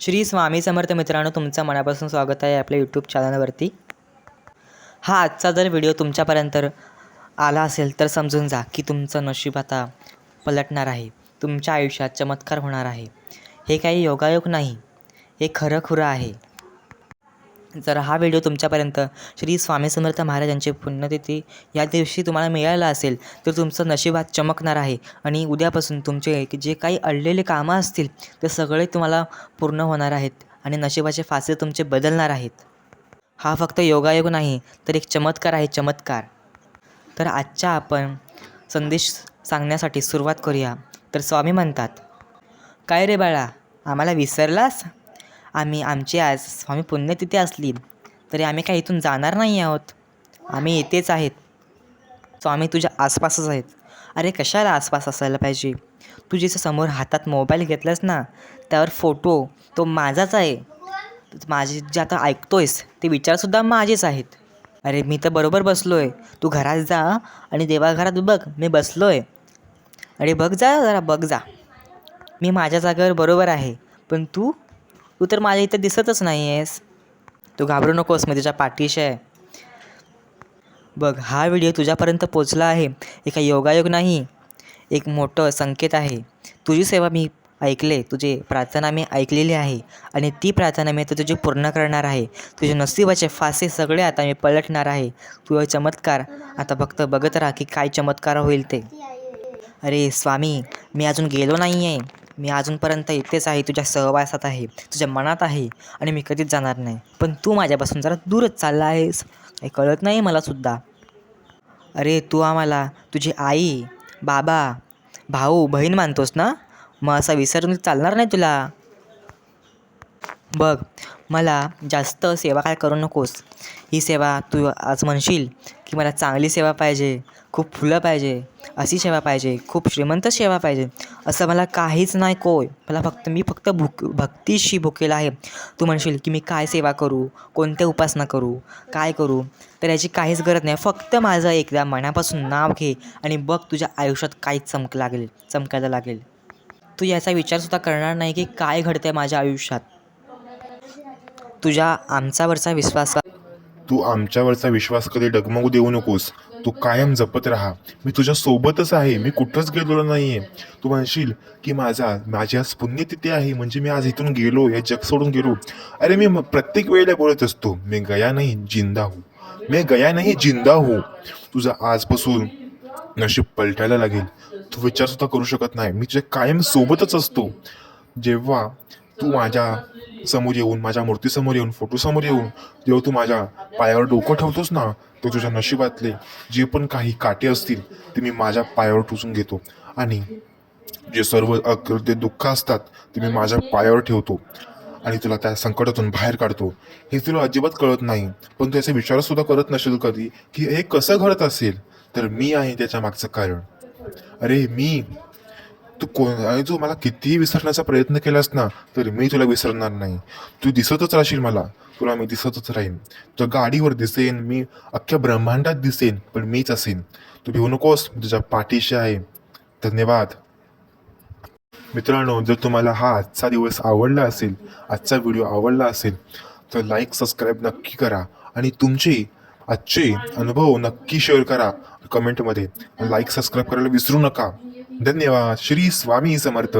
श्री स्वामी समर्थ मित्रांनो, तुमचं मनापासून स्वागत आहे आपल्या यूट्यूब चॅनलवरती. हा आजचा जर व्हिडिओ तुमच्यापर्यंत आला असेल तर समजून जा की तुमचं नशीब आता पलटणार आहे. तुमच्या आयुष्यात चमत्कार होणार आहे. हे काही योगायोग नाही, हे खरं आहे. जर हा व्हिडिओ तुमच्यापर्यंत श्री स्वामी समर्थ महाराजांची पुण्यतिथी या दिवशी तुम्हाला मिळाला असेल तर तुमचं नशिबात चमकणार आहे आणि उद्यापासून तुमचे जे काही अडलेले कामं असतील ते सगळे तुम्हाला पूर्ण होणार आहेत आणि नशिबाचे फासे तुमचे बदलणार आहेत. हा फक्त योगायोग नाही तर एक चमत्कार आहे, चमत्कार. तर आजच्या आपण संदेश सांगण्यासाठी सुरुवात करूया. तर स्वामी म्हणतात, काय रे बाळा, आम्हाला विसरलास? आमची आज स्वामी पुण्यतिथी असली तरी आम्ही काही इथून जाणार नाही आहोत. आम्ही इथेच आहेत. स्वामी तुझ्या आसपासच आहेत. अरे कशाला आसपास असायला पाहिजे? तू जिथे समोर हातात मोबाईल घेतलास ना, त्यावर फोटो तो माझाच आहे. माझे जे आता ऐकतोयस ते विचारसुद्धा माझेच आहेत. अरे मी तर बरोबर बसलो आहे. तू घरात जा आणि देवाघरात बघ, मी बसलो आहे. अरे बघ जा, जरा बघ जा. मी माझ्या जागेवर बरोबर आहे, पण तू तर माझ्या इथं दिसतच नाही आहेस. तू घाबरू नकोस, मी तुझ्या पाठीशी आहे. बघ, हा व्हिडिओ तुझ्यापर्यंत पोचला आहे. एका योगायोग नाही, एक मोठं संकेत आहे. तुझी सेवा मी ऐकले, तुझी प्रार्थना मी ऐकलेली आहे आणि ती प्रार्थना मी तर तुझी पूर्ण करणार आहे. तुझे नशिबाचे फासे सगळे आता मी पलटणार आहे. तुझा चमत्कार आता फक्त बघत राहा की काय चमत्कार होईल ते. अरे स्वामी, मी अजून गेलो नाही आहे. मी अजूनपर्यंत इथेच आहे, तुझ्या सहवासात आहे, तुझ्या मनात आहे आणि मी कधीच जाणार नाही. पण तू माझ्यापासून जरा दूरच चालला आहेस. काही कळत नाही मलासुद्धा. अरे तू आम्हाला तुझी आई, बाबा, भाऊ, बहीण मानतोस ना? मग असा विसरून चालणार नाही तुला. बघ, मला जास्त सेवा काय करू नकोस. ही सेवा तू आज म्हणशील की मला चांगली सेवा पाहिजे, खूप फुलं पाहिजे, अशी सेवा पाहिजे, खूप श्रीमंत सेवा पाहिजे, असं मला काहीच नाही कोय. मी फक्त भक्तीशी भुकेला आहे. तू म्हणशील की मी काय सेवा करू, कोणत्या उपासना करू, काय करू, तर याची काहीच गरज नाही. फक्त माझं एकदा मनापासून नाव घे आणि बघ तुझ्या आयुष्यात काय चमकायला लागेल. तू याचा विचारसुद्धा करणार नाही की काय घडतंय माझ्या आयुष्यात. तू आमच्यावरचा विश्वास कधी डगमगू देऊ नकोस. तू कायम जपत राहा. मी तुझ्या सोबतच आहे. मी कुठंच गेलेलो नाहीये. तू म्हणशील की माझी आज पुण्यतिथी आहे म्हणजे मी आज इथून गेलो, हे जग सोडून गेलो. अरे मी प्रत्येक वेळेला बोलत असतो, मैं गया नहीं जिंदा हूँ, मैं गया नहीं जिंदा हूँ. तुझं आजपासून नशीब पलटायला लागेल. तू विचार सुद्धा करू शकत नाही. मी तुझ्या कायम सोबतच असतो. जेव्हा तू माझ्या समोर येऊन, माझ्या मूर्तीसमोर येऊन, फोटोसमोर येऊन जेव्हा तू माझ्या पायावर डोकं ठेवतोस ना, तर तुझ्या नशिबातले जे पण काही काटे असतील ते मी माझ्या पायावर टोचून घेतो आणि जे सर्व ते दुःख असतात ते मी माझ्या पायावर ठेवतो आणि तुला त्या संकटातून बाहेर काढतो. हे तुला अजिबात कळत नाही, पण तू याचा विचार सुद्धा करत नसेल कधी की हे कसं घडत असेल. तर मी आहे त्याच्या मागचं कारण. अरे तू मला कितीही विसरण्याचा प्रयत्न केलास ना, तर मी तुला विसरणार नाही. तू दिसतच राहशील मला, तुला मी दिसतच राहीन. तुझ्या गाडीवर दिसेन, मी अख्ख्या ब्रह्मांडात दिसेन, पण मीच असेन. तू भिवू नकोस, तुझ्या पाठीशी आहे. धन्यवाद. मित्रांनो, जर तुम्हाला हा आजचा दिवस आवडला असेल, आजचा व्हिडिओ आवडला असेल तर लाईक सबस्क्राईब नक्की करा आणि तुमचे आजचे अनुभव नक्की शेअर करा कमेंटमध्ये. लाईक सबस्क्राईब करायला विसरू नका. धन्यवाद. श्री स्वामी समर्थ.